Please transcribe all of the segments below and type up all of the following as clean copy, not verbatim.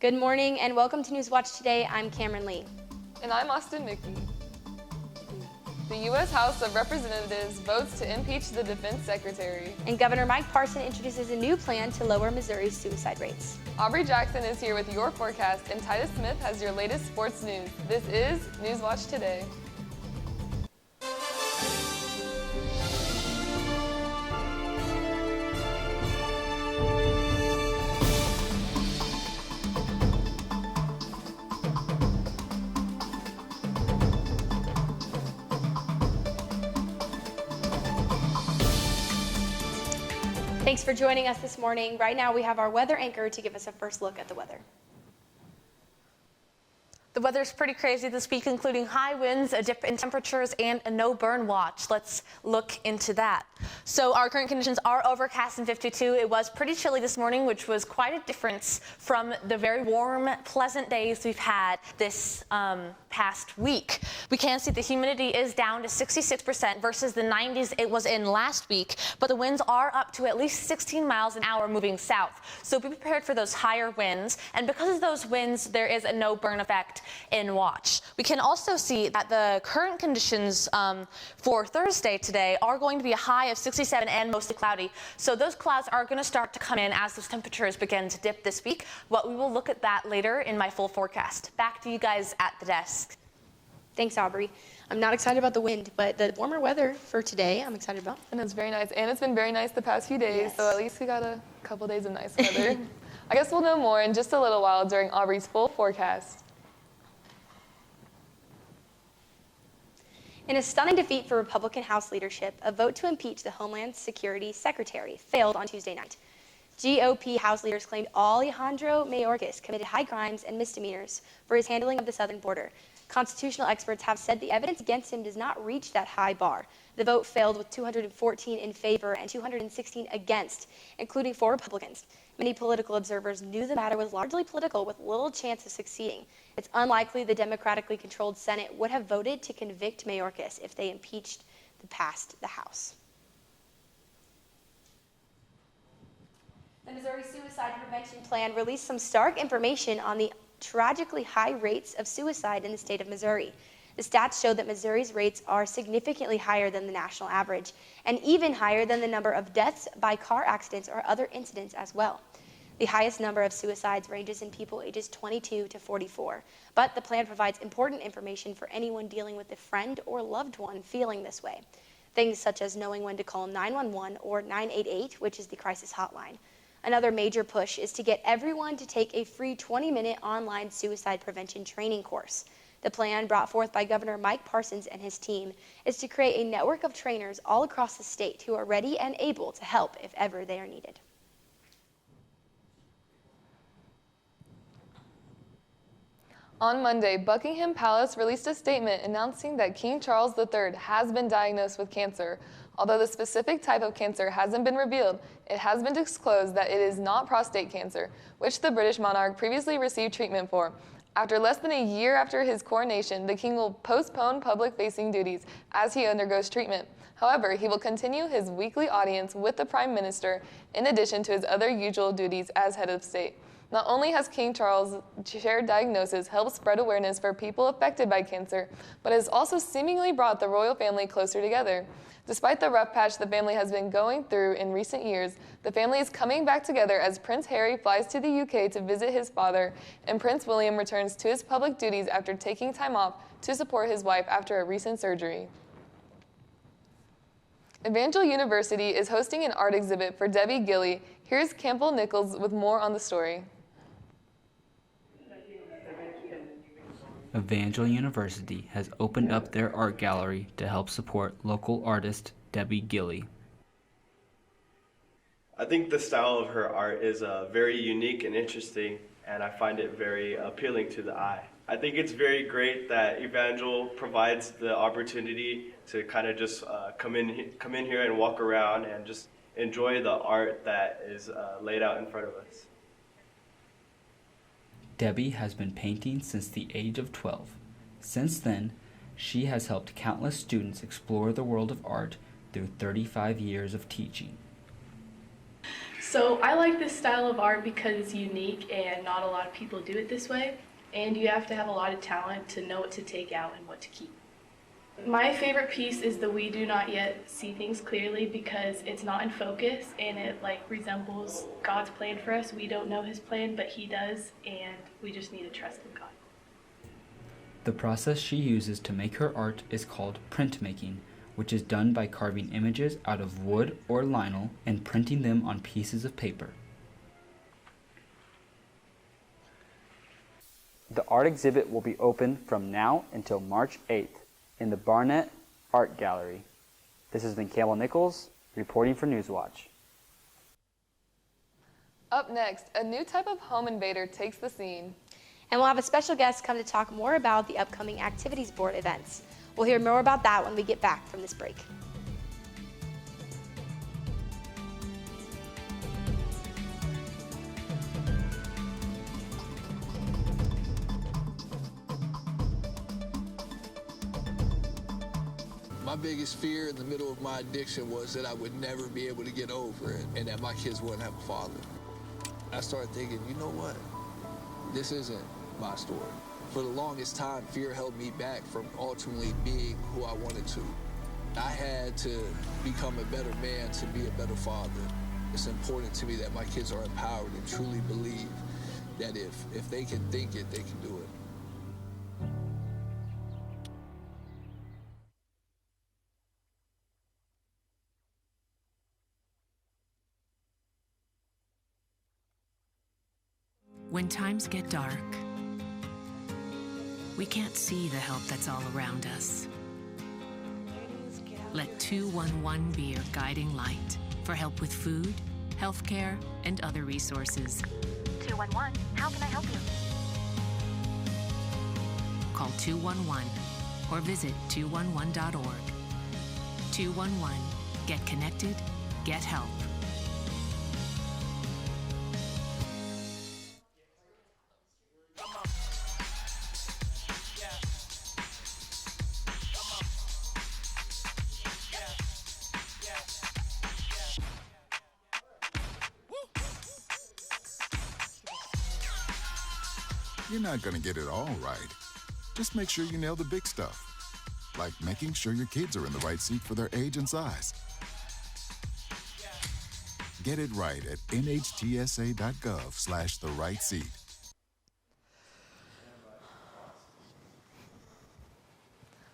Good morning and welcome to Newswatch Today. I'm Cameron Lee. And I'm Austin Mickey. The U.S. House of Representatives votes to impeach the defense secretary. And Governor Mike Parson introduces a new plan to lower Missouri's suicide rates. Aubrey Jackson is here with your forecast, and Titus Smith has your latest sports news. This is Newswatch Today. Thanks for joining us this morning. Right now we have our weather anchor to give us a first look at the weather. The weather's pretty crazy this week, including high winds, a dip in temperatures, and a no-burn watch. Let's look into that. So our current conditions are overcast and 52. It was pretty chilly this morning, which was quite a difference from the very warm, pleasant days we've had this past week. We can see the humidity is down to 66% versus the 90s it was in last week, but the winds are up to at least 16 miles an hour moving south. So be prepared for those higher winds, and because of those winds, there is a no-burn effect in watch. We can also see that the current conditions for Thursday today are going to be a high of 67 and mostly cloudy. So those clouds are going to start to come in as those temperatures begin to dip this week, but we will look at that later in my full forecast. Back to you guys at the desk. Thanks, Aubrey. I'm not excited about the wind, but the warmer weather for today I'm excited about. And it's very nice. And it's been very nice the past few days, Yes. so at least we got a couple days of nice weather. I guess we'll know more in just a little while during Aubrey's full forecast. In a stunning defeat for Republican House leadership, a vote to impeach the Homeland Security Secretary failed on Tuesday night. GOP House leaders claimed Alejandro Mayorkas committed high crimes and misdemeanors for his handling of the southern border. Constitutional experts have said the evidence against him does not reach that high bar. The vote failed with 214 in favor and 216 against, including 4 Republicans. Many political observers knew the matter was largely political with little chance of succeeding. It's unlikely the democratically controlled Senate would have voted to convict Mayorkas if they impeached the House. The Missouri Suicide Prevention Plan released some stark information on the tragically high rates of suicide in the state of Missouri. The stats show that Missouri's rates are significantly higher than the national average, and even higher than the number of deaths by car accidents or other incidents as well. The highest number of suicides ranges in people ages 22 to 44, but the plan provides important information for anyone dealing with a friend or loved one feeling this way. Things such as knowing when to call 911 or 988, which is the crisis hotline. Another major push is to get everyone to take a free 20-minute online suicide prevention training course. The plan, brought forth by Governor Mike Parson and his team, is to create a network of trainers all across the state who are ready and able to help if ever they are needed. On Monday, Buckingham Palace released a statement announcing that King Charles III has been diagnosed with cancer. Although the specific type of cancer hasn't been revealed, it has been disclosed that it is not prostate cancer, which the British monarch previously received treatment for. After less than a year after his coronation, the king will postpone public-facing duties as he undergoes treatment. However, he will continue his weekly audience with the Prime Minister in addition to his other usual duties as head of state. Not only has King Charles' shared diagnosis helped spread awareness for people affected by cancer, but has also seemingly brought the royal family closer together. Despite the rough patch the family has been going through in recent years, the family is coming back together as Prince Harry flies to the UK to visit his father, and Prince William returns to his public duties after taking time off to support his wife after a recent surgery. Evangel University is hosting an art exhibit for Debbie Gilley. Here's Campbell Nichols with more on the story. Evangel University has opened up their art gallery to help support local artist Debbie Gilley. I think the style of her art is very unique and interesting, and I find it very appealing to the eye. I think it's very great that Evangel provides the opportunity to kind of just come in here and walk around and just enjoy the art that is laid out in front of us. Debbie has been painting since the age of 12. Since then, she has helped countless students explore the world of art through 35 years of teaching. So I like this style of art because it's unique and not a lot of people do it this way. And you have to have a lot of talent to know what to take out and what to keep. My favorite piece is the "We do not yet see things clearly" because it's not in focus and it resembles God's plan for us. We don't know his plan, but he does, and we just need to trust in God. The process she uses to make her art is called printmaking, which is done by carving images out of wood or vinyl and printing them on pieces of paper. The art exhibit will be open from now until March 8th in the Barnett Art Gallery. This has been Campbell Nichols reporting for Newswatch. Up next, a new type of home invader takes the scene. And we'll have a special guest come to talk more about the upcoming Activities Board events. We'll hear more about that when we get back from this break. My biggest fear in the middle of my addiction was that I would never be able to get over it and that my kids wouldn't have a father. I started thinking, you know what? This isn't my story. For the longest time, fear held me back from ultimately being who I wanted to. I had to become a better man to be a better father. It's important to me that my kids are empowered and truly believe that if they can think it, they can do it. When times get dark, we can't see the help that's all around us. Let 211 be your guiding light for help with food, healthcare, and other resources. 211, how can I help you? Call 211 or visit 211.org. 211, get connected, get help. You're not going to get it all right. Just make sure you nail the big stuff, like making sure your kids are in the right seat for their age and size. Get it right at nhtsa.gov/the-right-seat.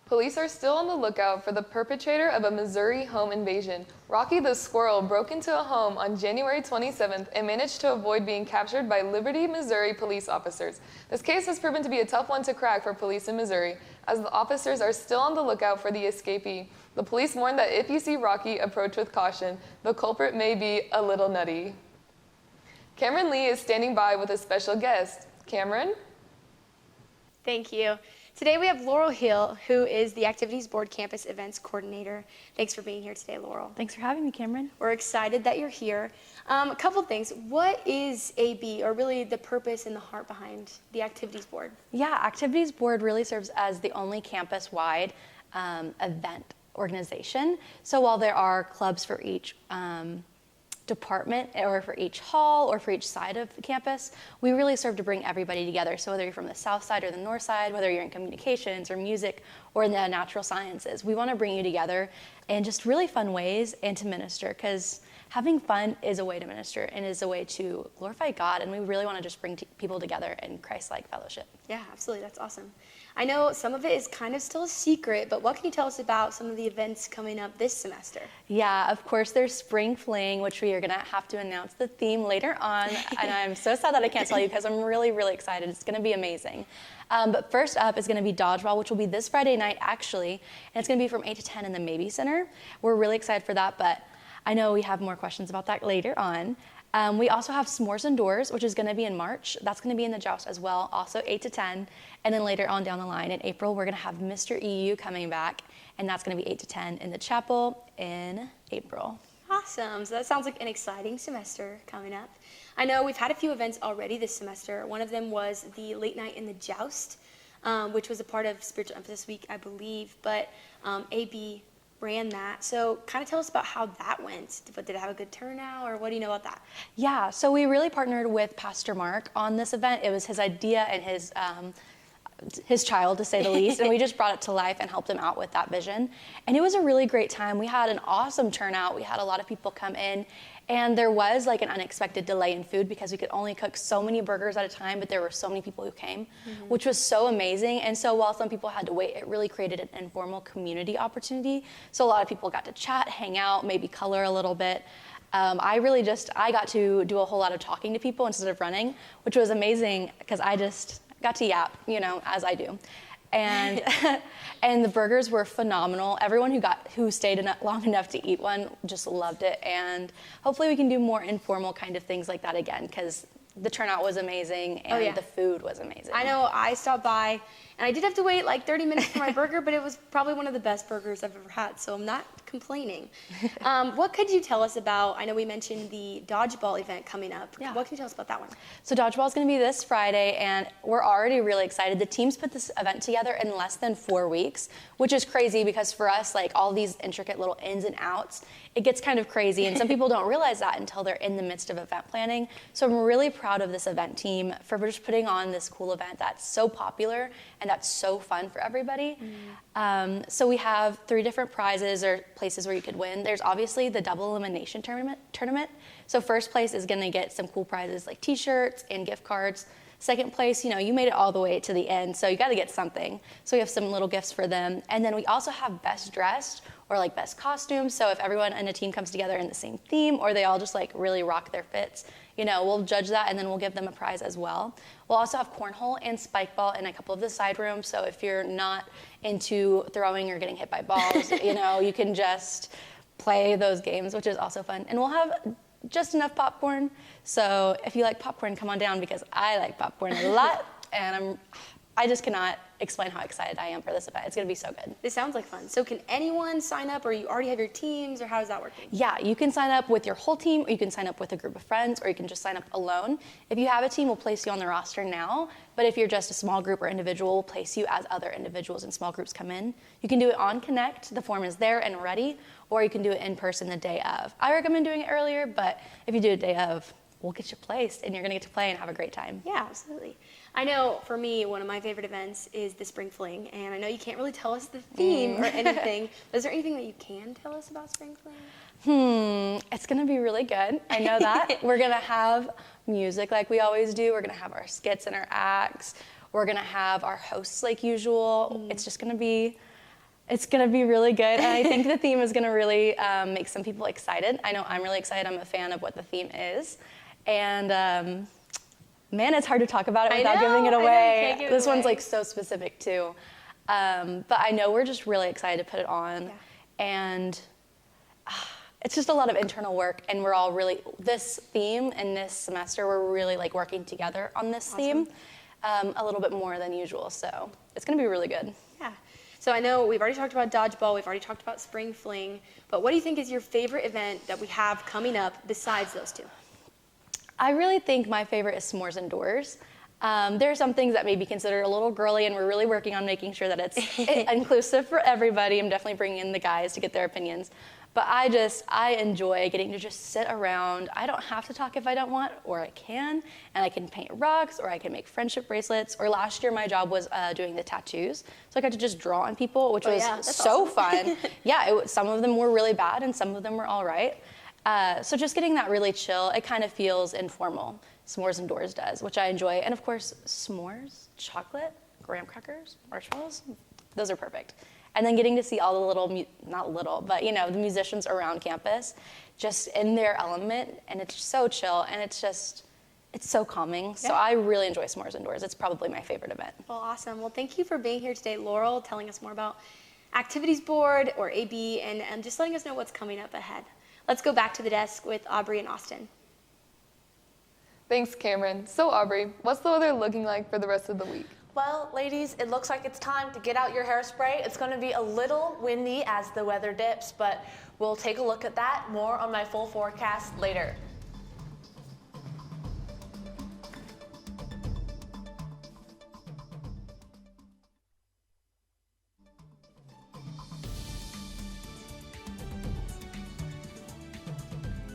Police are still on the lookout for the perpetrator of a Missouri home invasion. Rocky the Squirrel broke into a home on January 27th and managed to avoid being captured by Liberty, Missouri police officers. This case has proven to be a tough one to crack for police in Missouri, as the officers are still on the lookout for the escapee. The police warn that if you see Rocky, approach with caution. The culprit may be a little nutty. Cameron Lee is standing by with a special guest. Cameron? Thank you. Today we have Laurel Hill, who is the Activities Board Campus Events Coordinator. Thanks for being here today, Laurel. Thanks for having me, Cameron. We're excited that you're here. A couple things. What is AB, or really the purpose and the heart behind the Activities Board? Yeah, Activities Board really serves as the only campus-wide event organization. So while there are clubs for each department or for each hall or for each side of the campus, we really serve to bring everybody together. So whether you're from the south side or the north side, whether you're in communications or music or in the natural sciences, we want to bring you together in just really fun ways and to minister, because having fun is a way to minister and is a way to glorify God, and we really want to just bring people together in Christ-like fellowship. Yeah, absolutely. That's awesome. I know some of it is kind of still a secret, but what can you tell us about some of the events coming up this semester? Yeah, of course, there's Spring Fling, which we are going to have to announce the theme later on, and I'm so sad that I can't tell you because I'm really, really excited. It's going to be amazing. But first up is going to be Dodgeball, which will be this Friday night, actually, and it's going to be from 8 to 10 in the Maybe Center. We're really excited for that, but I know we have more questions about that later on. We also have S'mores Indoors, which is going to be in March. That's going to be in the Joust as well, also 8 to 10. And then later on down the line in April, we're going to have Mr. EU coming back, and that's going to be 8 to 10 in the chapel in April. Awesome. So that sounds like an exciting semester coming up. I know we've had a few events already this semester. One of them was the Late Night in the Joust, which was a part of Spiritual Emphasis Week, I believe. But AB, ran that. So kind of tell us about how that went. Did it have a good turnout, or what do you know about that? Yeah, so we really partnered with Pastor Mark on this event. It was his idea and his child, to say the least, and we just brought it to life and helped him out with that vision. And it was a really great time. We had an awesome turnout. We had a lot of people come in, and there was like an unexpected delay in food because we could only cook so many burgers at a time, but there were so many people who came, which was so amazing. And so while some people had to wait, it really created an informal community opportunity. So a lot of people got to chat, hang out, maybe color a little bit. I got to do a whole lot of talking to people instead of running, which was amazing because I just got to yap, as I do. And and the burgers were phenomenal. Everyone who stayed long enough to eat one just loved it. And hopefully we can do more informal kind of things like that again, because the turnout was amazing and the food was amazing. I know I stopped by, and I did have to wait like 30 minutes for my burger, but it was probably one of the best burgers I've ever had, so I'm not complaining. What could you tell us about, I know we mentioned the dodgeball event coming up. Yeah. What can you tell us about that one? So dodgeball is going to be this Friday, and we're already really excited. The teams put this event together in less than 4 weeks, which is crazy because for us, like all these intricate little ins and outs, it gets kind of crazy, and some people don't realize that until they're in the midst of event planning. So I'm really proud of this event team for just putting on this cool event that's so popular and that's so fun for everybody. So we have 3 different prizes or places where you could win. There's obviously the double elimination tournament. So first place is going to get some cool prizes like t-shirts and gift cards. Second place, you made it all the way to the end, so you got to get something. So we have some little gifts for them. And then we also have best dressed or like best costume. So if everyone in a team comes together in the same theme or they all just like really rock their fits, we'll judge that and then we'll give them a prize as well. We'll also have cornhole and spike ball in a couple of the side rooms. So if you're not into throwing or getting hit by balls, you can just play those games, which is also fun. And we'll have just enough popcorn. So if you like popcorn, come on down because I like popcorn a lot. And I just cannot explain how excited I am for this event. It's going to be so good. This sounds like fun. So can anyone sign up, or you already have your teams, or how does that work? Yeah, you can sign up with your whole team, or you can sign up with a group of friends, or you can just sign up alone. If you have a team, we'll place you on the roster now. But if you're just a small group or individual, we'll place you as other individuals and small groups come in. You can do it on Connect. The form is there and ready, or you can do it in person the day of. I recommend doing it earlier, but if you do it day of, we'll get you placed, and you're going to get to play and have a great time. Yeah, absolutely. I know for me, one of my favorite events is the Spring Fling, and I know you can't really tell us the theme or anything, but is there anything that you can tell us about Spring Fling? It's going to be really good. I know that. We're going to have music like we always do. We're going to have our skits and our acts. We're going to have our hosts like usual. It's just going to be... It's going to be really good, and I think the theme is going to really make some people excited. I know I'm really excited. I'm a fan of what the theme is, and man, it's hard to talk about it without giving it away. This one's like so specific too, but I know we're just really excited to put it on, and it's just a lot of internal work, and we're all really, this theme and this semester, we're really like working together on this theme a little bit more than usual, so it's going to be really good. Yeah. So I know we've already talked about dodgeball, we've already talked about Spring Fling, but what do you think is your favorite event that we have coming up besides those two? I really think my favorite is s'mores indoors. There are some things that may be considered a little girly, and we're really working on making sure that it's inclusive for everybody. I'm definitely bringing in the guys to get their opinions. But I enjoy getting to just sit around. I don't have to talk if I don't want, or I can, and I can paint rocks, or I can make friendship bracelets, or last year my job was doing the tattoos. So I got to just draw on people, which was so fun. Yeah, some of them were really bad, and some of them were all right. So just getting that really chill, it kind of feels informal. S'mores indoors does, which I enjoy. And of course, s'mores, chocolate, graham crackers, marshmallows, those are perfect. And then getting to see all the little, not little, but the musicians around campus just in their element, and it's so chill, and it's so calming. So I really enjoy s'mores indoors. It's probably my favorite event. Well, awesome. Well, thank you for being here today, Laurel, telling us more about Activities Board, or AB, and just letting us know what's coming up ahead. Let's go back to the desk with Aubrey and Austin. Thanks, Cameron. So Aubrey, what's the weather looking like for the rest of the week? Well, ladies, it looks like it's time to get out your hairspray. It's going to be a little windy as the weather dips, but we'll take a look at that. More on my full forecast later.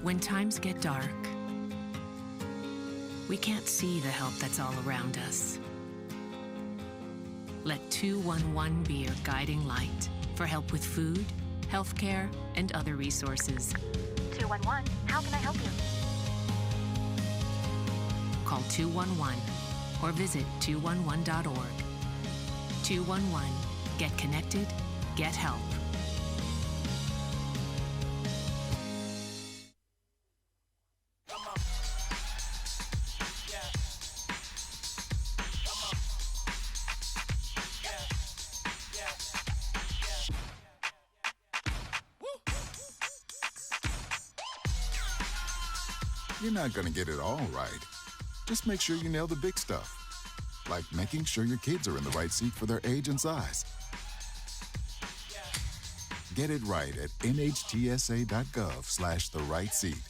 When times get dark, we can't see the help that's all around us. Let 211 be your guiding light for help with food, healthcare, and other resources. 211, how can I help you? Call 211 or visit 211.org. 211, get connected, get help. You're not going to get it all right. Just make sure you nail the big stuff, like making sure your kids are in the right seat for their age and size. Get it right at nhtsa.gov/the-right seat.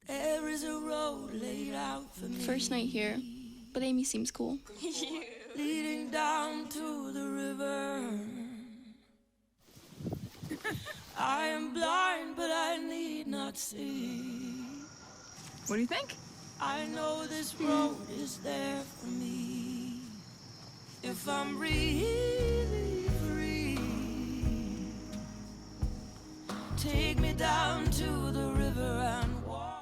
There is a road laid out for me. First night here, but Amy seems cool. Leading down to the river. I am blind, but I need not see. What do you think? I know this road is there for me. If I'm really free, take me down to the river and walk.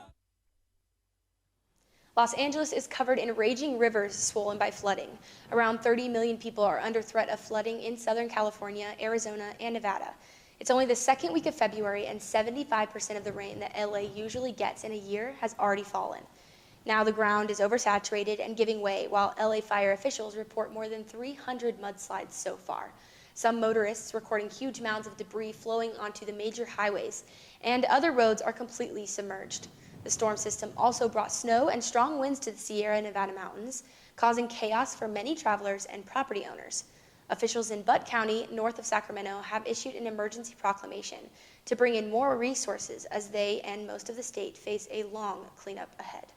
Los Angeles is covered in raging rivers swollen by flooding. Around 30 million people are under threat of flooding in Southern California, Arizona, and Nevada. It's only the second week of February, and 75% of the rain that LA usually gets in a year has already fallen. Now the ground is oversaturated and giving way, while LA fire officials report more than 300 mudslides so far. Some motorists recording huge mounds of debris flowing onto the major highways, and other roads are completely submerged. The storm system also brought snow and strong winds to the Sierra Nevada mountains, causing chaos for many travelers and property owners. Officials in Butte County, north of Sacramento, have issued an emergency proclamation to bring in more resources as they and most of the state face a long cleanup ahead.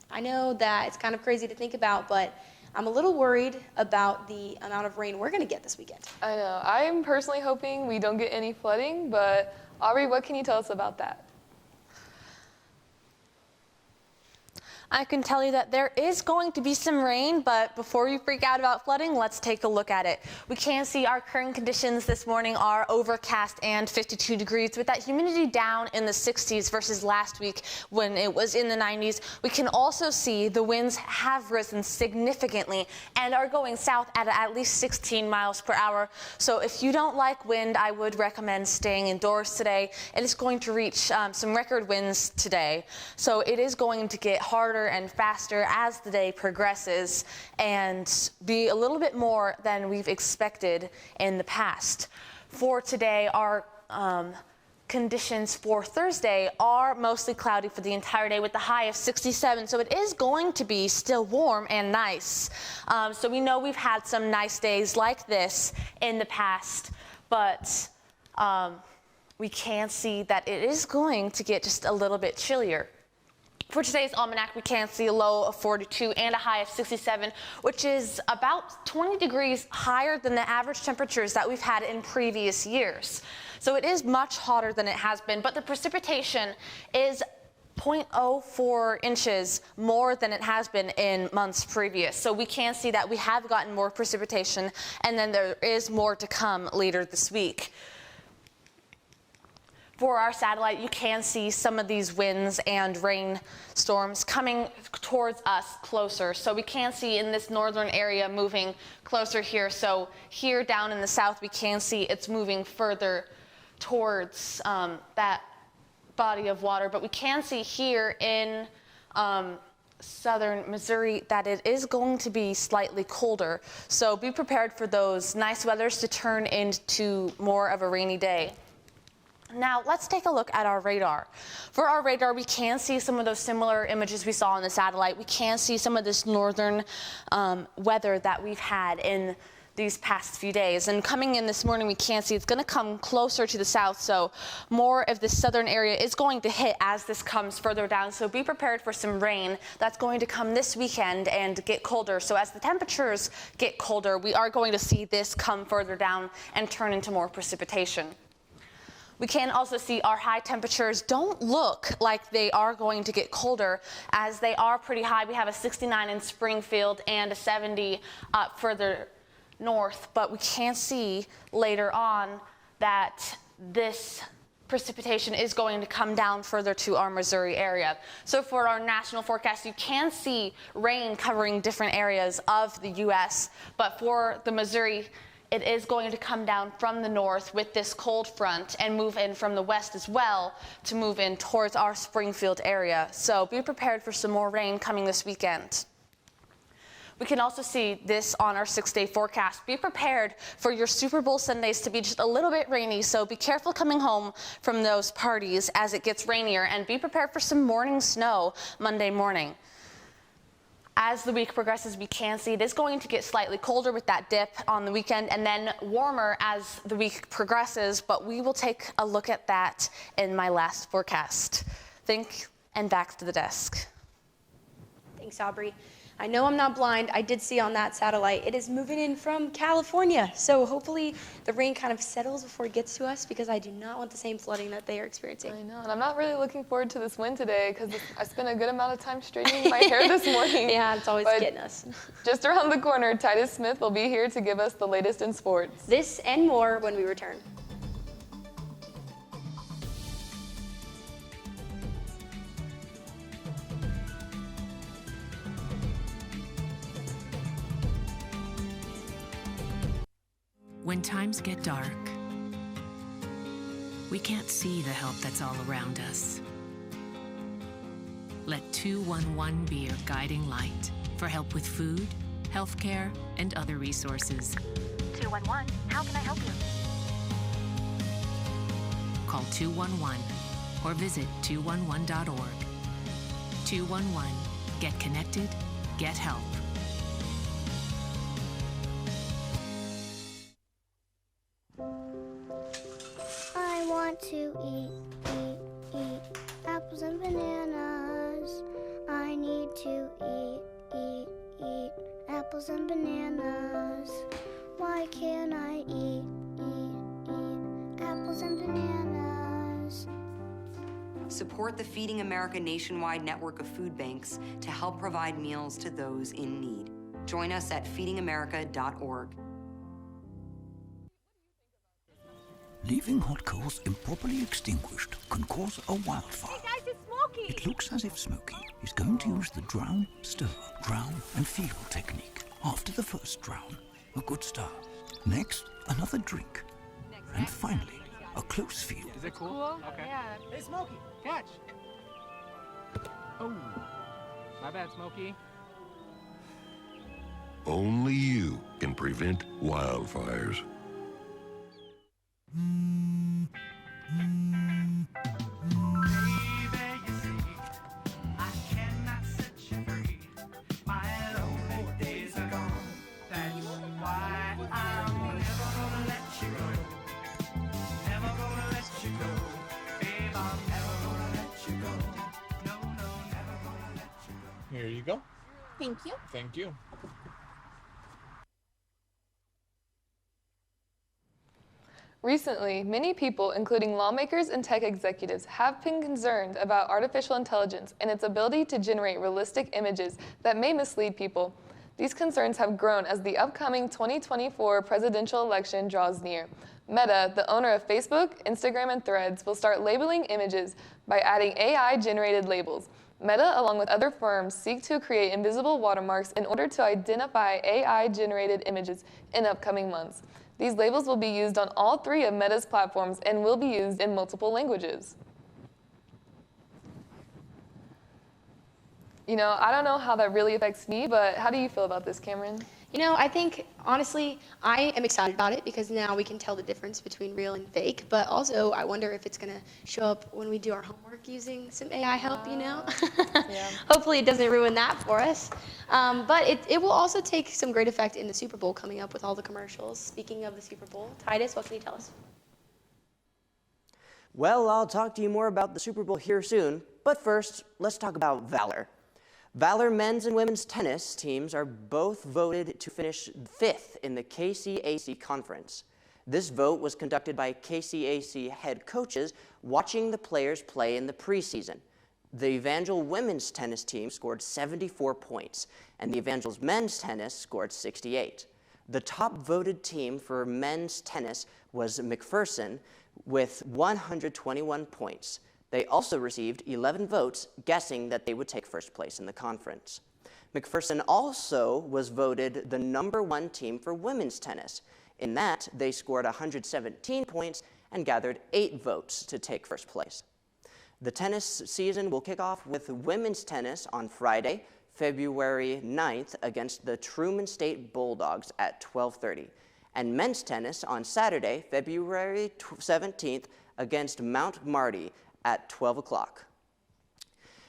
I know that it's kind of crazy to think about, but I'm a little worried about the amount of rain we're going to get this weekend. I know. I'm personally hoping we don't get any flooding, but Aubrey, what can you tell us about that? I can tell you that there is going to be some rain, but before you freak out about flooding, let's take a look at it. We can see our current conditions this morning are overcast and 52 degrees with that humidity down in the 60s versus last week when it was in the 90s. We can also see the winds have risen significantly and are going south at least 16 miles per hour. So if you don't like wind, I would recommend staying indoors today. It is going to reach some record winds today. So it is going to get harder and faster as the day progresses and be a little bit more than we've expected in the past. For today, our conditions for Thursday are mostly cloudy for the entire day with the high of 67. So it is going to be still warm and nice. So we know we've had some nice days like this in the past, but we can see that it is going to get just a little bit chillier. For today's almanac, we can see a low of 42 and a high of 67, which is about 20 degrees higher than the average temperatures that we've had in previous years. So it is much hotter than it has been, but the precipitation is 0.04 inches more than it has been in months previous. So we can see that we have gotten more precipitation, and then there is more to come later this week. For our satellite, you can see some of these winds and rain storms coming towards us closer. So we can see in this northern area moving closer here. So here down in the south, we can see it's moving further towards that body of water. But we can see here in southern Missouri that it is going to be slightly colder. So be prepared for those nice weathers to turn into more of a rainy day. Now let's take a look at our radar. For our radar, we can see some of those similar images we saw on the satellite. We can see some of this northern weather that we've had in these past few days. And coming in this morning, we can see it's going to come closer to the south, so more of the southern area is going to hit as this comes further down. So be prepared for some rain that's going to come this weekend and get colder. So as the temperatures get colder, we are going to see this come further down and turn into more precipitation. We can also see our high temperatures don't look like they are going to get colder, as they are pretty high. We have a 69 in Springfield and a 70 up further north, but we can see later on that this precipitation is going to come down further to our Missouri area. So for our national forecast, you can see rain covering different areas of the U.S., but for the Missouri, it is going to come down from the north with this cold front and move in from the west as well to move in towards our Springfield area. So be prepared for some more rain coming this weekend. We can also see this on our 6-day forecast. Be prepared for your Super Bowl Sundays to be just a little bit rainy, so be careful coming home from those parties as it gets rainier, and be prepared for some morning snow Monday morning. As the week progresses, we can see it is going to get slightly colder with that dip on the weekend and then warmer as the week progresses, but we will take a look at that in my last forecast. And back to the desk. Thanks, Aubrey. I know I'm not blind. I did see on that satellite, it is moving in from California. So hopefully the rain kind of settles before it gets to us, because I do not want the same flooding that they are experiencing. I know, and I'm not really looking forward to this wind today, because I spent a good amount of time straightening my hair this morning. Yeah, it's always getting us. Just around the corner, Titus Smith will be here to give us the latest in sports. This and more when we return. When times get dark, we can't see the help that's all around us. Let 211 be your guiding light for help with food, healthcare, and other resources. 211, how can I help you? Call 211 or visit 211.org. 211, get connected, get help. I want to eat apples and bananas. I need to eat apples and bananas. Why can't I eat apples and bananas? Support the Feeding America nationwide network of food banks to help provide meals to those in need. Join us at feedingamerica.org. Leaving hot coals improperly extinguished can cause a wildfire. Hey guys, it's Smokey! It looks as if Smokey is going to use the drown, stir, drown, and feel technique. After the first drown, a good start. Next, another drink. And finally, a close feel. Is it cool? Okay. Yeah. Hey, Smokey, catch! Oh, my bad, Smokey. Only you can prevent wildfires. Here you go. Thank you. Thank you. Recently, many people, including lawmakers and tech executives, have been concerned about artificial intelligence and its ability to generate realistic images that may mislead people. These concerns have grown as the upcoming 2024 presidential election draws near. Meta, the owner of Facebook, Instagram, and Threads, will start labeling images by adding AI-generated labels. Meta, along with other firms, seek to create invisible watermarks in order to identify AI-generated images in upcoming months. These labels will be used on all 3 of Meta's platforms and will be used in multiple languages. I don't know how that really affects me, but how do you feel about this, Cameron? I think, honestly, I am excited about it because now we can tell the difference between real and fake, but also I wonder if it's going to show up when we do our homework using some AI help, Yeah. Hopefully it doesn't ruin that for us. But it will also take some great effect in the Super Bowl coming up with all the commercials. Speaking of the Super Bowl, Titus, what can you tell us? Well, I'll talk to you more about the Super Bowl here soon, but first, let's talk about Valor. Valor men's and women's tennis teams are both voted to finish 5th in the KCAC conference. This vote was conducted by KCAC head coaches watching the players play in the preseason. The Evangel women's tennis team scored 74 points, and the Evangel's men's tennis scored 68. The top voted team for men's tennis was McPherson with 121 points. They also received 11 votes, guessing that they would take first place in the conference. McPherson also was voted the #1 team for women's tennis. In that, they scored 117 points and gathered 8 votes to take first place. The tennis season will kick off with women's tennis on Friday, February 9th against the Truman State Bulldogs at 12:30, and men's tennis on Saturday, February 17th against Mount Marty at 12 o'clock.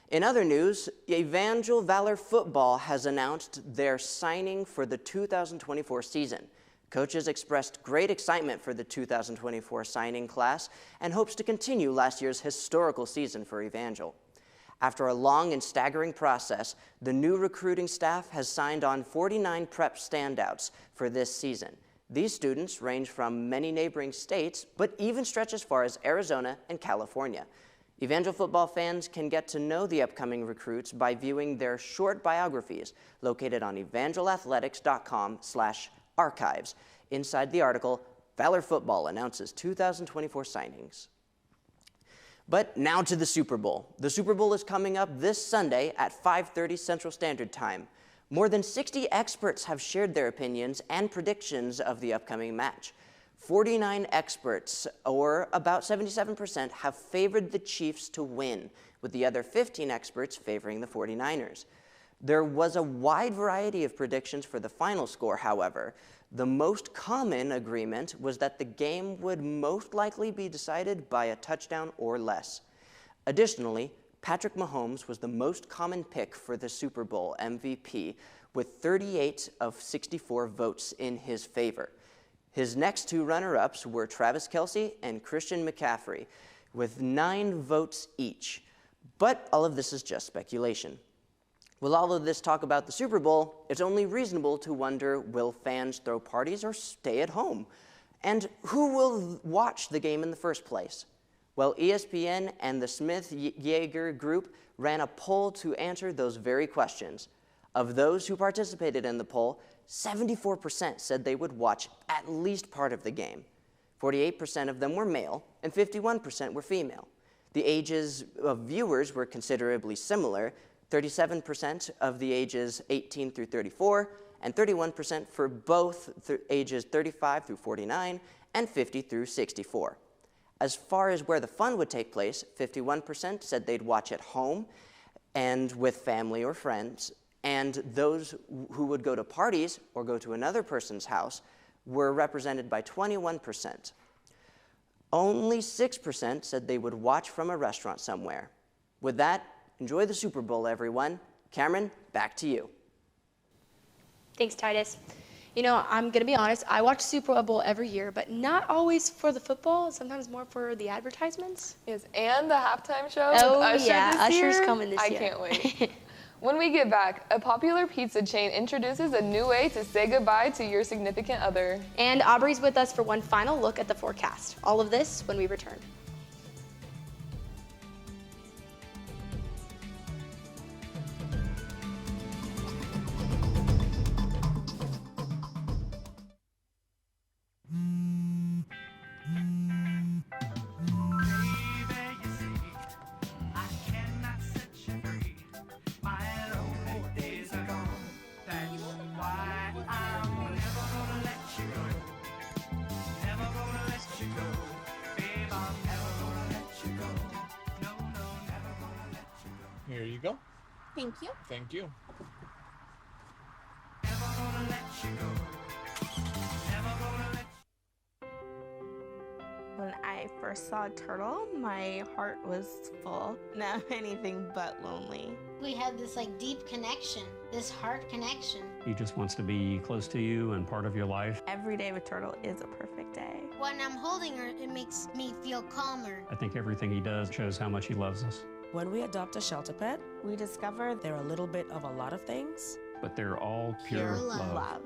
In other news, Evangel Valor Football has announced their signing for the 2024 season. Coaches expressed great excitement for the 2024 signing class and hopes to continue last year's historical season for Evangel. After a long and staggering process, the new recruiting staff has signed on 49 prep standouts for this season. These students range from many neighboring states, but even stretch as far as Arizona and California. Evangel football fans can get to know the upcoming recruits by viewing their short biographies located on evangelathletics.com/archives. Inside the article, Valor Football announces 2024 signings. But now to the Super Bowl. The Super Bowl is coming up this Sunday at 5:30 Central Standard Time. More than 60 experts have shared their opinions and predictions of the upcoming match. 49 experts, or about 77%, have favored the Chiefs to win, with the other 15 experts favoring the 49ers. There was a wide variety of predictions for the final score, however. The most common agreement was that the game would most likely be decided by a touchdown or less. Additionally, Patrick Mahomes was the most common pick for the Super Bowl MVP, with 38 of 64 votes in his favor. His next 2 runner-ups were Travis Kelce and Christian McCaffrey, with 9 votes each. But all of this is just speculation. With all of this talk about the Super Bowl, it's only reasonable to wonder, will fans throw parties or stay at home? And who will watch the game in the first place? Well, ESPN and the Smith-Yager Group ran a poll to answer those very questions. Of those who participated in the poll, 74% said they would watch at least part of the game. 48% of them were male, and 51% were female. The ages of viewers were considerably similar, 37% of the ages 18 through 34, and 31% for both ages 35 through 49 and 50 through 64. As far as where the fun would take place, 51% said they'd watch at home and with family or friends, and those who would go to parties or go to another person's house were represented by 21%. Only 6% said they would watch from a restaurant somewhere. With that, enjoy the Super Bowl, everyone. Cameron, back to you. Thanks, Titus. I'm going to be honest, I watch Super Bowl every year, but not always for the football, sometimes more for the advertisements. Yes, and the halftime show Oh, with Usher yeah, this Usher's year. coming this year. I can't wait. When we get back, a popular pizza chain introduces a new way to say goodbye to your significant other. And Aubrey's with us for one final look at the forecast. All of this when we return. Here you go. Thank you. Thank you. When I first saw a turtle, my heart was full. Now anything but lonely. We have this like deep connection, this heart connection. He just wants to be close to you and part of your life. Every day with turtle is a perfect day. When I'm holding her, it makes me feel calmer. I think everything he does shows how much he loves us. When we adopt a shelter pet, we discover they're a little bit of a lot of things, but they're all pure love.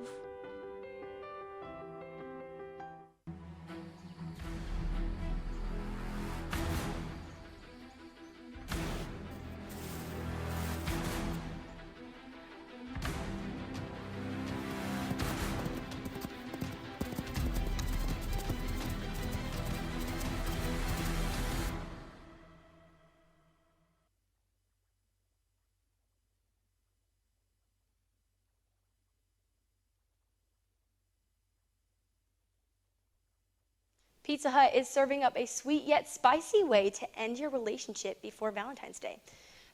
Pizza Hut is serving up a sweet yet spicy way to end your relationship before Valentine's Day.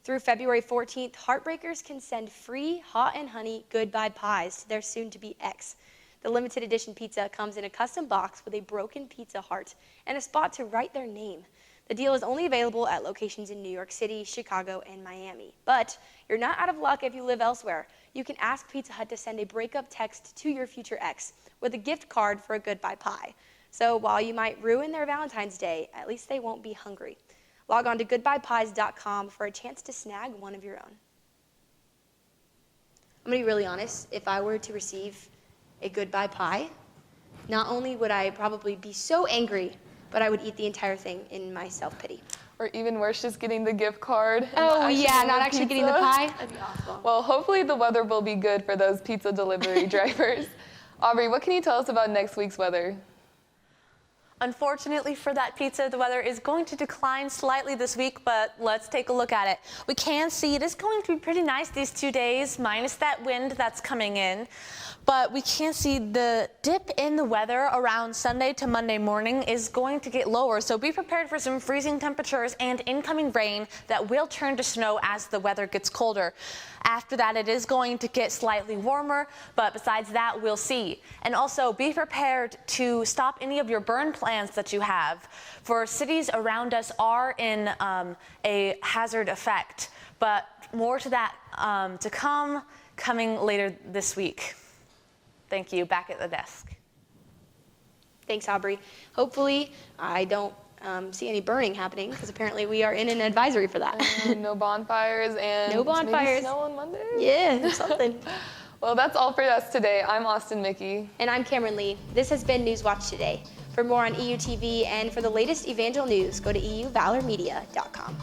Through February 14th, Heartbreakers can send free hot and honey goodbye pies to their soon-to-be ex. The limited edition pizza comes in a custom box with a broken pizza heart and a spot to write their name. The deal is only available at locations in New York City, Chicago, and Miami. But you're not out of luck if you live elsewhere. You can ask Pizza Hut to send a breakup text to your future ex with a gift card for a goodbye pie. So while you might ruin their Valentine's Day, at least they won't be hungry. Log on to goodbyepies.com for a chance to snag one of your own. I'm going to be really honest. If I were to receive a goodbye pie, not only would I probably be so angry, but I would eat the entire thing in my self-pity. Or even worse, just getting the gift card. Oh yeah, not actually getting the pie? That'd be awful. Well, hopefully the weather will be good for those pizza delivery drivers. Aubrey, what can you tell us about next week's weather? Unfortunately for that pizza, the weather is going to decline slightly this week, but let's take a look at it. We can see it is going to be pretty nice these 2 days, minus that wind that's coming in. But we can see the dip in the weather around Sunday to Monday morning is going to get lower. So be prepared for some freezing temperatures and incoming rain that will turn to snow as the weather gets colder. After that, it is going to get slightly warmer, but besides that, we'll see. And also be prepared to stop any of your burn plans that you have. For cities around us are in a hazard effect, but more to that to coming later this week. Thank you. Back at the desk. Thanks, Aubrey. Hopefully, I don't see any burning happening because apparently we are in an advisory for that. No bonfires and no bonfires. Maybe snow on Monday? Yeah, something. Well, that's all for us today. I'm Austin Mickey. And I'm Cameron Lee. This has been Newswatch Today. For more on EUTV and for the latest Evangel news, go to euvalormedia.com.